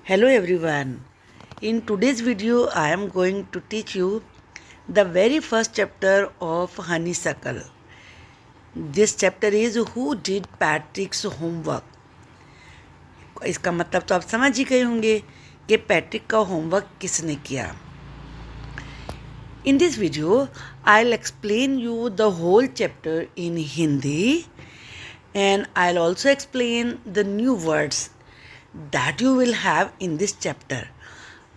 Hello everyone. In today's video I am going to teach you the very first chapter of Honeysuckle. This chapter is Who Did Patrick's Homework. इसका मतलब तो आप समझ ही गए होंगे कि पैट्रिक का होमवर्क किसने किया. In this video I'll explain you the whole chapter in Hindi and I'll also explain the new words that you will have in this chapter.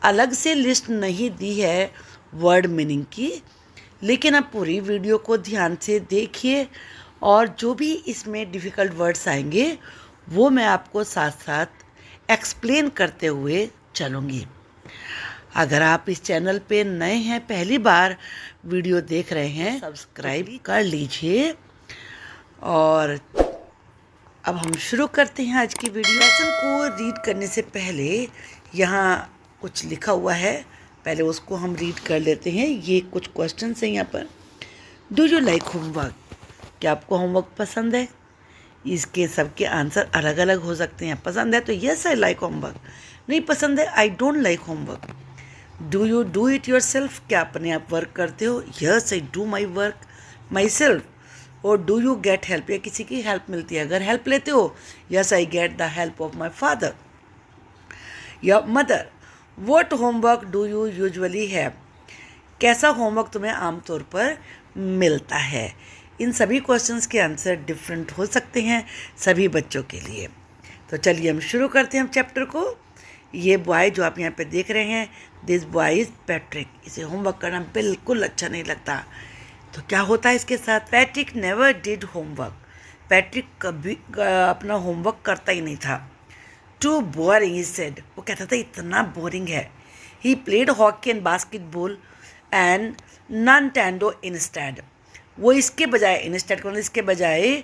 अलग से लिस्ट नहीं दी है वर्ड मीनिंग की, लेकिन आप पूरी वीडियो को ध्यान से देखिए और जो भी इसमें डिफ़िकल्ट वर्ड्स आएंगे वो मैं आपको साथ साथ एक्सप्लेन करते हुए चलूँगी. अगर आप इस चैनल पे नए हैं, पहली बार वीडियो देख रहे हैं, सब्सक्राइब कर लीजिए. और अब हम शुरू करते हैं आज की वीडियो. लेसन को रीड करने से पहले यहाँ कुछ लिखा हुआ है, पहले उसको हम रीड कर लेते हैं. ये कुछ क्वेश्चंस हैं यहाँ पर. Do you like homework? क्या आपको होमवर्क पसंद है? इसके सबके आंसर अलग अलग हो सकते हैं. पसंद है तो यस आई लाइक होमवर्क, नहीं पसंद है I don't like homework. Do you do it your self? क्या अपने आप वर्क करते हो? Yes I do my work my self. और डू यू गेट हेल्प? या किसी की हेल्प मिलती है, अगर हेल्प लेते हो yes I get the help of my father या mother. What homework do you usually have? कैसा होमवर्क तुम्हें आमतौर पर मिलता है? इन सभी क्वेश्चंस के आंसर डिफरेंट हो सकते हैं सभी बच्चों के लिए. तो चलिए हम शुरू करते हैं हम चैप्टर को. ये बॉय जो आप यहाँ पे देख रहे हैं, दिस बॉय इज़ पैट्रिक. इसे होमवर्क करना बिल्कुल अच्छा नहीं लगता. तो क्या होता है इसके साथ? Patrick never did homework. Patrick कभी अपना होमवर्क करता ही नहीं था. Too boring he said. वो कहता था इतना बोरिंग है. He played hockey and basketball and Nintendo instead. वो इसके बजाय, इंस्टेड मतलब इसके बजाय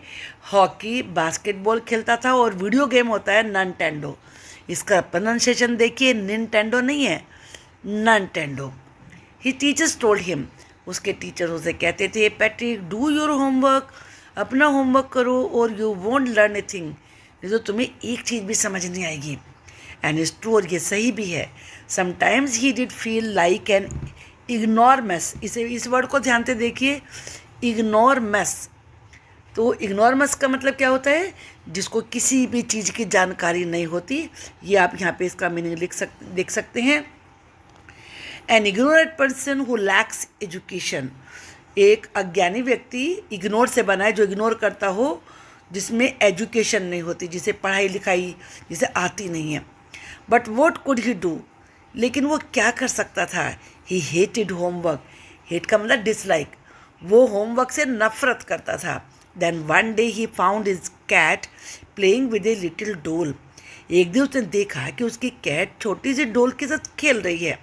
हॉकी बास्केटबॉल खेलता था. और वीडियो गेम होता है ननटेंडो. इसका प्रोनाउंसिएशन देखिए, निनटेंडो नहीं है, ननटेंडो. ही टीचर्स टोल्ड हिम. उसके टीचर उसे कहते थे, पैट्रिक डू योर होमवर्क, अपना होमवर्क करो और you won't learn a thing. नहीं तो तुम्हें एक चीज़ भी समझ नहीं आएगी. एंड इट्स ट्रू, और ये सही भी है. Sometimes he did feel like an ignoramus. इस वर्ड को ध्यान से देखिए, इग्नोरमस. तो इग्नोरमस का मतलब क्या होता है? जिसको किसी भी चीज़ की जानकारी नहीं होती. ये आप यहाँ पे इसका मीनिंग देख सकते हैं. An ignorant person who lakhs education. एक अज्ञानी व्यक्ति इग्नोर से बना है, जो इग्नोर करता हो, जिसमें एजुकेशन नहीं होती, जिसे पढ़ाई लिखाई जिसे आती नहीं है. But what could he do? लेकिन वो क्या कर सकता था? ही हेटेड होमवर्क. हेट का मतलब डिसलाइक. वो होमवर्क से नफरत करता था. Then one day he found his cat playing with a little doll. एक दिन उसने देखा कि उसकी कैट छोटी सी डोल के साथ खेल रही है.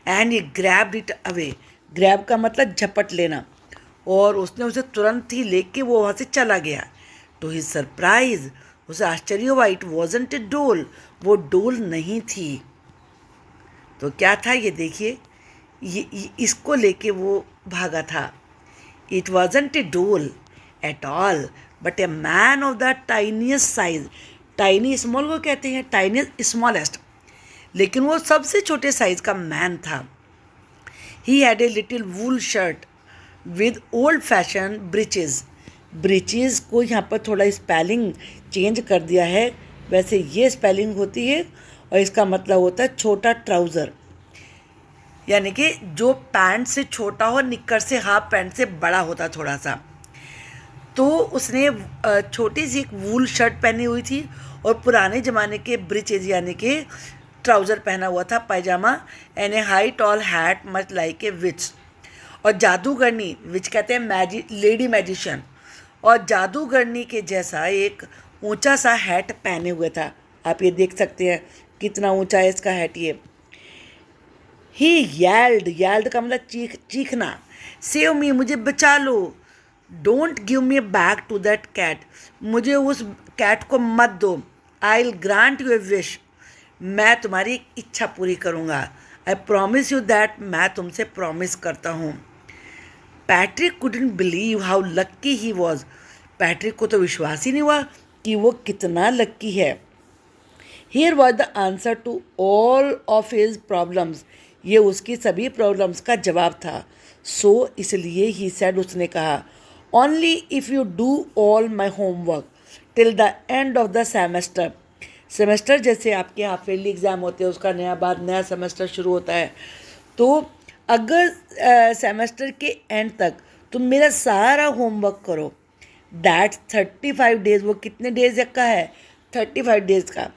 And he grabbed it away. Grab का मतलब झपट लेना. और उसने उसे तुरंत ही लेके वो वहाँ से चला गया. टू हिज सरप्राइज, उसे आश्चर्य हुआ, इट वॉजंट ए डोल. वो डोल नहीं थी. तो क्या था ये देखिए, ये इसको लेके वो भागा था. इट वॉजंट ए डोल at all but a man of the tiniest size. Tiny small को कहते हैं, टाइनीस्ट स्मॉलेस्ट, लेकिन वो सबसे छोटे साइज का मैन था. He had a little wool shirt with old fashion breaches. Breaches को यहाँ पर थोड़ा स्पेलिंग चेंज कर दिया है. वैसे ये स्पेलिंग होती है और इसका मतलब होता है छोटा ट्राउज़र, यानी कि जो पैंट से छोटा हो, निक्कर से, हाफ पैंट से बड़ा होता थोड़ा सा. तो उसने छोटी सी एक वूल शर्ट पहनी हुई थी और पुराने ज़माने के ब्रीचेज यानी कि ट्राउज़र पहना हुआ था, pyjama. And a high tall hat much like a witch. और जादूगरनी, विच कहते हैं लेडी मैजिशियन, और जादूगरनी के जैसा एक ऊंचा सा हैट पहने हुए था. आप ये देख सकते हैं कितना ऊंचा है इसका हैट. ये ही येल्ड का मतलब चीखना. सेव मी, मुझे बचा लो. Don't give me back to that cat. मुझे उस कैट को मत दो. I will grant you a wish. मैं तुम्हारी इच्छा पूरी करूँगा. I promise you that. मैं तुमसे प्रॉमिस करता हूँ. Patrick couldn't believe how lucky he was. Patrick को तो विश्वास ही नहीं हुआ कि वो कितना लक्की है. Here was the answer to all of his problems, ये उसकी सभी प्रॉब्लम्स का जवाब था। सो इसलिए ही सेड, उसने कहा, only if you do all my homework till the end of the semester. Semester जैसे आपके हाफ ईयरली एग्ज़ाम होते हैं, उसका नया सेमेस्टर शुरू होता है, तो अगर सेमेस्टर के एंड तक तुम मेरा सारा होमवर्क करो, दैट 35 डेज, वो कितने डेज का है, 35 डेज का।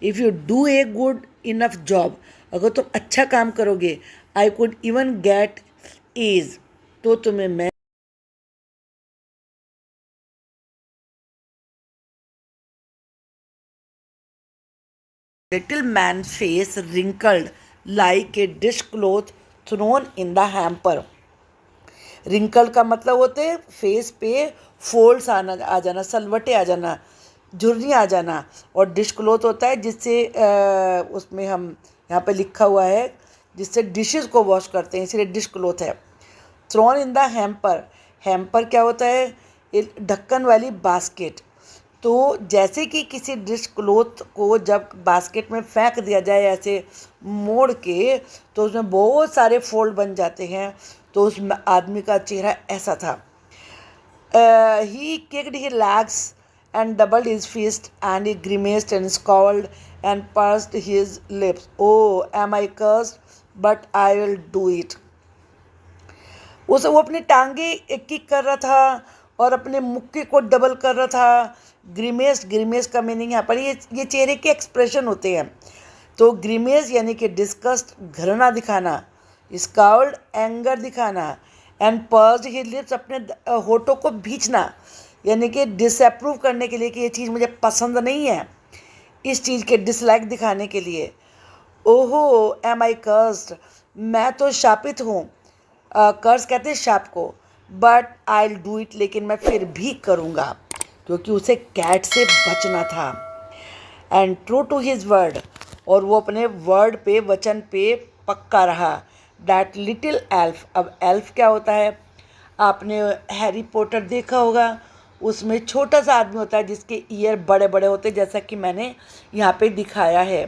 If you do a good enough job, अगर तुम अच्छा काम करोगे, I could even get age, तो तुम्हें मैं little man face wrinkled like a dish cloth thrown in the hamper. Wrinkle का मतलब होते हैं फेस पे फोल्ड्स आ जाना, सलवटे आ जाना, झुर्रियाँ आ जाना। और डिश क्लोथ होता है जिससे उसमें हम यहाँ पे लिखा हुआ है जिससे डिशेस को वॉश करते हैं, इसलिए डिश क्लोथ है। Thrown in the hamper, hamper क्या होता है, ढक्कन वाली बास्केट। तो जैसे कि किसी डिश क्लोथ को जब बास्केट में फेंक दिया जाए ऐसे मोड़ के, तो उसमें बहुत सारे फोल्ड बन जाते हैं। तो उस आदमी का चेहरा ऐसा था। He kicked his legs and doubled his fist, and he grimaced and scowled and pursed his lips. Oh, am I cursed? But I will do it. वो अपनी टांगे किक कर रहा था और अपने मुक्के को डबल कर रहा था। ग्रीमेस का मीनिंग यहाँ पर ये चेहरे के एक्सप्रेशन होते हैं। तो ग्रीमेस यानी कि डिस्कस्ट, घृणा दिखाना, स्काउल्ड, एंगर दिखाना, एंड पर्स्ड हिज लिप्स, अपने होठों को भींचना, यानी कि डिसअप्रूव करने के लिए कि ये चीज़ मुझे पसंद नहीं है, इस चीज़ के डिसलाइक दिखाने के लिए। ओहो, एम आई कर्स्ड, मैं तो शापित हूँ। कर्स कहते हैं शाप को। But I will do it, लेकिन मैं फिर भी करूँगा, क्योंकि उसे कैट से बचना था। And true to his word, और वो अपने वर्ड पे, वचन पे पक्का रहा। दैट लिटिल एल्फ, अब एल्फ क्या होता है, आपने हैरी पॉटर देखा होगा, उसमें छोटा सा आदमी होता है जिसके ईयर बड़े बड़े होते हैं, जैसा कि मैंने यहाँ पे दिखाया है।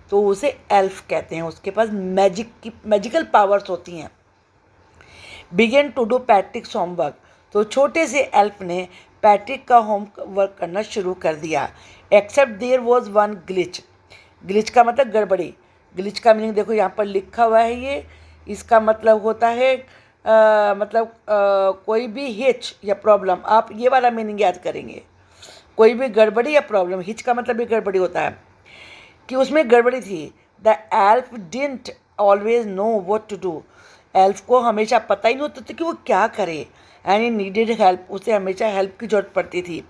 तो उसे एल्फ कहते हैं, उसके पास मैजिकल पावर्स होती हैं। Begin to do Patrick's homework, तो छोटे से एल्फ ने पैट्रिक का होमवर्क करना शुरू कर दिया। Except there was one glitch, glitch का मतलब गड़बड़ी। ग्लिच का मीनिंग देखो यहाँ पर लिखा हुआ है, ये इसका मतलब होता है कोई भी हिच या प्रॉब्लम, आप ये वाला मीनिंग याद करेंगे, कोई भी गड़बड़ी या प्रॉब्लम। हिच का मतलब भी गड़बड़ी होता है, कि उसमें गड़बड़ी थी। The elf didn't always know what to do, elf को हमेशा पता ही नहीं होता था कि वो क्या करे। एंड ही नीडेड हेल्प, उसे हमेशा हेल्प की जरूरत पड़ती थी।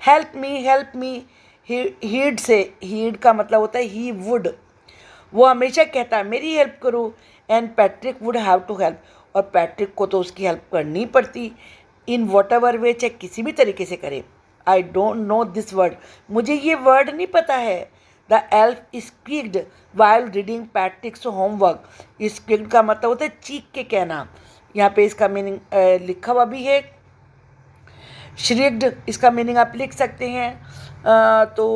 हेल्प मी हीड से, हीड का मतलब होता है ही वुड, वो हमेशा कहता है मेरी हेल्प करो। And Patrick would have to help, और पैट्रिक को तो उसकी हेल्प करनी पड़ती, इन वॉट एवर वे, चाहे किसी भी तरीके से करे। I don't know this word, मुझे ये वर्ड नहीं पता है। The elf squeaked while reading Patrick's homework, squeaked का मतलब होता है चीख के कहना, यहाँ पे इसका मीनिंग लिखा हुआ भी है। श्रिक्ड, इसका मीनिंग आप लिख सकते हैं। तो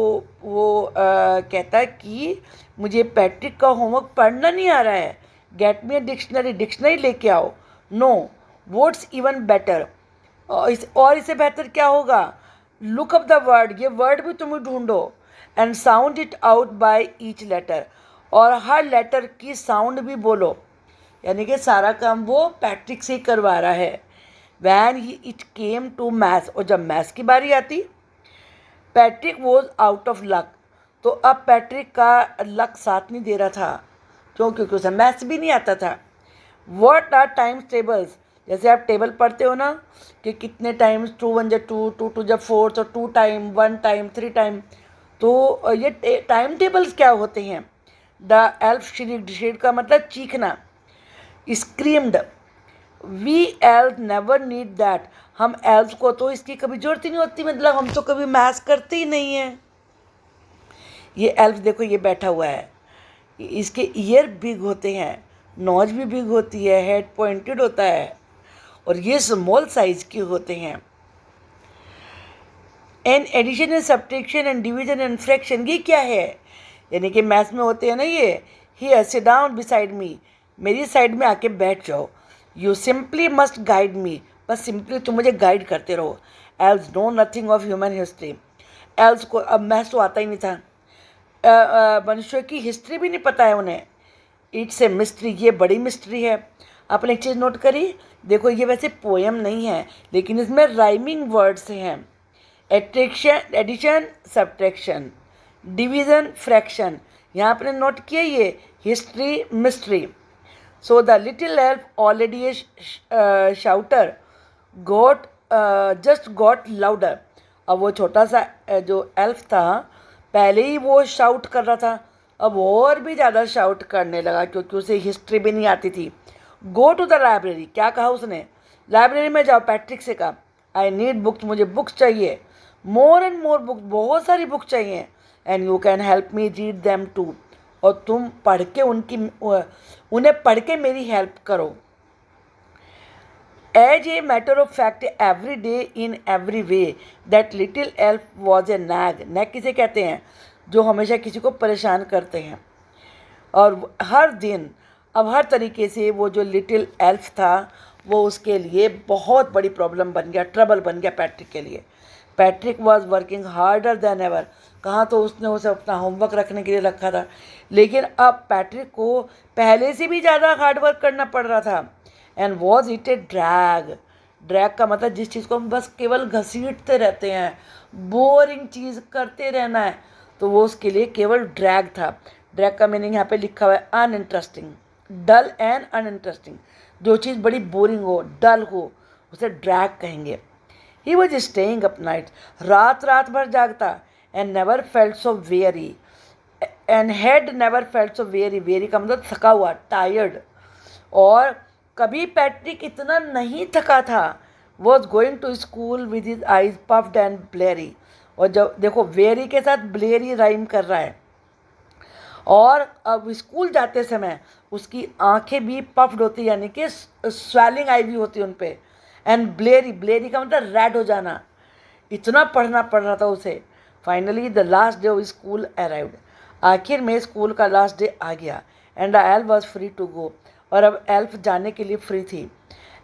वो कहता है कि मुझे पैट्रिक का होमवर्क पढ़ना नहीं आ रहा है, get me a dictionary, dictionary लेके आओ। नो, व्हाट्स इवन बेटर, और इससे बेहतर क्या होगा, लुक अप द वर्ड, ये वर्ड भी तुम्हें ढूंढो। And sound it out by each letter, और हर लेटर की साउंड भी बोलो, यानी कि सारा काम वो पैट्रिक से ही करवा रहा है। When he it came to maths, और जब मैथ्स की बारी आती, Patrick was out of luck, तो अब पैट्रिक का लक साथ नहीं दे रहा था, क्योंकि उसे मैथ्स भी नहीं आता था। व्हाट आर टाइम्स टेबल्स, जैसे आप टेबल पढ़ते हो ना कि कितने टाइम्स 2 1 2, 2 2 4, और 2 टाइम, 1 टाइम, 3 टाइम, तो ये टाइम टेबल्स क्या होते हैं। द एल्फ श्रीड का मतलब चीखना। Screamed, we elf never need that, हम एल्फ को तो इसकी कभी जरूरत ही नहीं होती, मतलब हम तो कभी मैथ्स करते ही नहीं हैं। ये एल्फ देखो ये बैठा हुआ है, इसके ईयर बिग होते हैं, नोज भी बिग होती है, हेड पॉइंटेड होता है, और ये स्मॉल साइज के होते हैं। An addition and subtraction and division and fraction, ये क्या है, यानी कि मैथ्स में होते हैं ना ये, here sit down beside me, मेरी साइड में आके बैठ जाओ, you simply must guide me, बस सिंपली तुम मुझे गाइड करते रहो, elf know nothing of human history, elf को अब मैथ्स तो आता ही नहीं था, मनुष्य की हिस्ट्री भी नहीं पता है उन्हें, इट्स ए मिस्ट्री, ये बड़ी मिस्ट्री है। आपने एक चीज़ नोट करी, देखो ये वैसे पोएम नहीं है लेकिन इसमें राइमिंग वर्ड्स हैं, attraction addition subtraction, division fraction, यहाँ आपने नोट किया ये history mystery. So the little elf already a shouter got just got louder, अब वो छोटा सा जो एल्फ था पहले ही वो शाउट कर रहा था, अब और भी ज़्यादा शाउट करने लगा क्योंकि उसे हिस्ट्री भी नहीं आती थी। गो टू द लाइब्रेरी, क्या कहा उसने, लाइब्रेरी में जाओ, पैट्रिक से कहा, आई नीड बुक्स, मुझे बुक्स चाहिए, मोर एंड मोर बुक्स, बहुत सारी बुक चाहिए, and you can help me read them too, और तुम पढ़ के उन्हें पढ़ के मेरी हेल्प करो। As a matter of fact every day in every way that little elf was a nag, nag किसे कहते हैं, जो हमेशा किसी को परेशान करते हैं, और हर दिन अब हर तरीके से वो जो लिटिल एल्फ था वो उसके लिए बहुत बड़ी प्रॉब्लम बन गया, ट्रबल बन गया पैट्रिक के लिए। Patrick was working harder than ever, कहाँ तो उसने उसे अपना होमवर्क रखने के लिए रखा था, लेकिन अब पैट्रिक को पहले से भी ज़्यादा हार्डवर्क करना पड़ रहा था। And was it A drag, drag का मतलब जिस चीज़ को हम बस केवल घसीटते रहते हैं, बोरिंग चीज़ करते रहना है, तो वो उसके लिए केवल ड्रैग था। ड्रैग का मीनिंग यहाँ पे लिखा हुआ है अनइंटरेस्टिंग, डल एंड अनइंटरेस्टिंग, जो चीज़ बड़ी बोरिंग हो, डल हो, उसे ड्रैग कहेंगे। He was staying up night, रात रात भर जागता, and never felt so very, and had never felt so very, very का मतलब थका हुआ, टायर्ड, और कभी पैट्रिक इतना नहीं थका था। Was going to school with his eyes puffed and bleary, और जब देखो वेरी के साथ ब्लेरी राइम कर रहा है, और अब स्कूल जाते समय उसकी आंखें भी पफ्ड होती, यानी कि स्वेलिंग आई हुई होती उन पे, एंड ब्लेरी, ब्लेरी का मतलब रेड हो जाना, इतना पढ़ना पड़ रहा था उसे। Finally the last day of school arrived, आखिर में स्कूल का लास्ट डे आ गया, and the elf was free to go, और अब एल्फ जाने के लिए फ्री थी,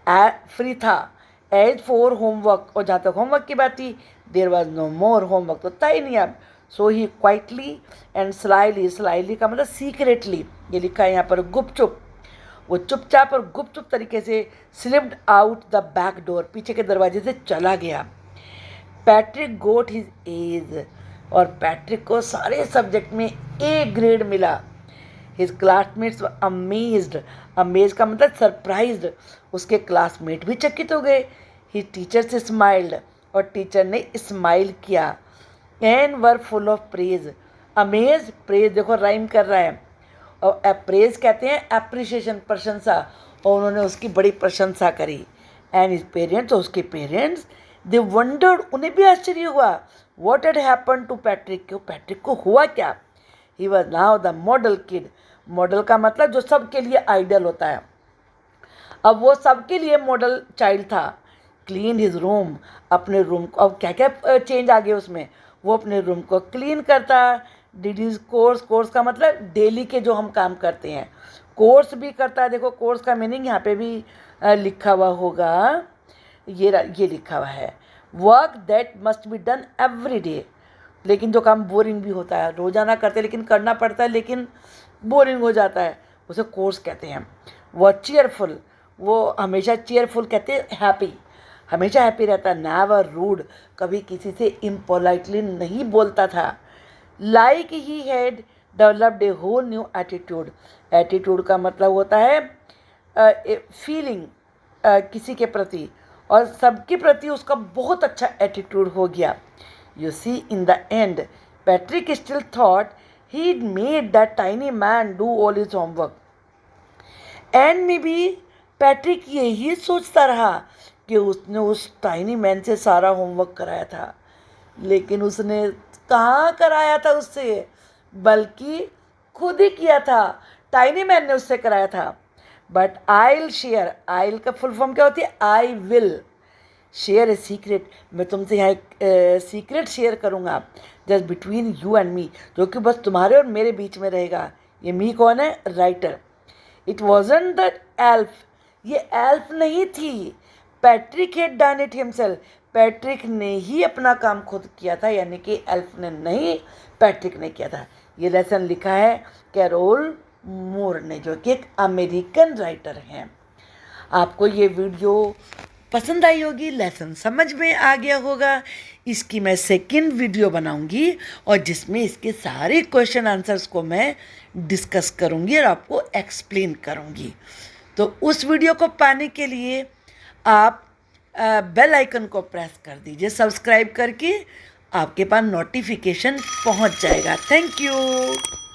फ्री था। एज फॉर होमवर्क, और जहाँ तक होमवर्क की बात थी, there was no more, homework तो था ही नहीं अब। So he quietly and slyly, slyly का मतलब सीक्रेटली, ये लिखा है यहाँ पर गुपचुप, वो चुपचाप और गुपचुप तरीके से slipped out the back door, पीछे के दरवाजे से चला गया। पैट्रिक गोट हिज एज, और पैट्रिक को सारे सब्जेक्ट में ए ग्रेड मिला। हिज क्लासमेट्स अमेज्ड, अमेज का मतलब सरप्राइज्ड, उसके क्लासमेट भी चकित हो गए। हिज टीचर से स्माइल्ड, और टीचर ने स्माइल किया। And were full of praise, amaze praise देखो राइम कर रहा है, और प्रेज कहते हैं एप्रिसिएशन, प्रशंसा, और उन्होंने उसकी बड़ी प्रशंसा करी। एंड हिज पेरेंट्स, और उसके पेरेंट्स, दे वंडर्ड, उन्हें भी आश्चर्य हुआ, what had happen to Patrick, Patrick को हुआ क्या। He was now the model kid, model का मतलब जो सबके लिए आइडल होता है, अब वो सबके लिए मॉडल चाइल्ड था। क्लीन हिज रूम, अपने रूम को, अब क्या क्या चेंज आ गया उसमें, वो अपने रूम को क्लीन करता। डिड हिज कोर्स, कोर्स का मतलब डेली के जो हम काम करते हैं, कोर्स भी करता है। देखो कोर्स का मीनिंग यहाँ पे भी लिखा हुआ होगा, ये लिखा हुआ है, work that must be done every day, लेकिन जो काम बोरिंग भी होता है, रोजाना करते लेकिन करना पड़ता है लेकिन बोरिंग हो जाता है, उसे कोर्स कहते हैं। वह चीयरफुल, वो हमेशा चीयरफुल कहते हैं हैप्पी, हमेशा हैप्पी रहता, नेवर रूड, कभी किसी से इम्पोलाइटली नहीं बोलता था। Like he had developed a whole new attitude, attitude का मतलब होता है फीलिंग किसी के प्रति, और सबके प्रति उसका बहुत अच्छा एटीट्यूड हो गया। You see in the end Patrick still thought he made that tiny man do all his homework, end में भी पैट्रिक यही सोचता रहा कि उसने उस टाइनी मैन से सारा होमवर्क कराया था, लेकिन उसने कहाँ कराया था उससे, बल्कि खुद ही किया था, टाइनी मैन ने उससे कराया था। बट आई विल शेयर, आइल का फुल फॉर्म क्या होती है, I will, share a secret, मैं तुमसे यहाँ एक सीक्रेट शेयर करूँगा just between you and me, जो कि बस तुम्हारे और मेरे बीच में रहेगा। ये मी कौन है? Writer. It wasn't the elf, ये एल्फ नहीं थी, Patrick had done it himself, Patrick ने ही अपना काम खुद किया था, यानी कि एल्फ ने नहीं, पैट्रिक ने किया था। ये लेसन लिखा है कैरोल मूर ने, जो कि एक अमेरिकन राइटर हैं। आपको ये वीडियो पसंद आई होगी, लेसन समझ में आ गया होगा। इसकी मैं सेकंड वीडियो बनाऊंगी और जिसमें इसके सारे क्वेश्चन आंसर्स को मैं डिस्कस करूंगी और आपको एक्सप्लेन करूंगी। तो उस वीडियो को पाने के लिए आप बेल आइकन को प्रेस कर दीजिए, सब्सक्राइब करके आपके पास नोटिफिकेशन पहुंच जाएगा। Thank you.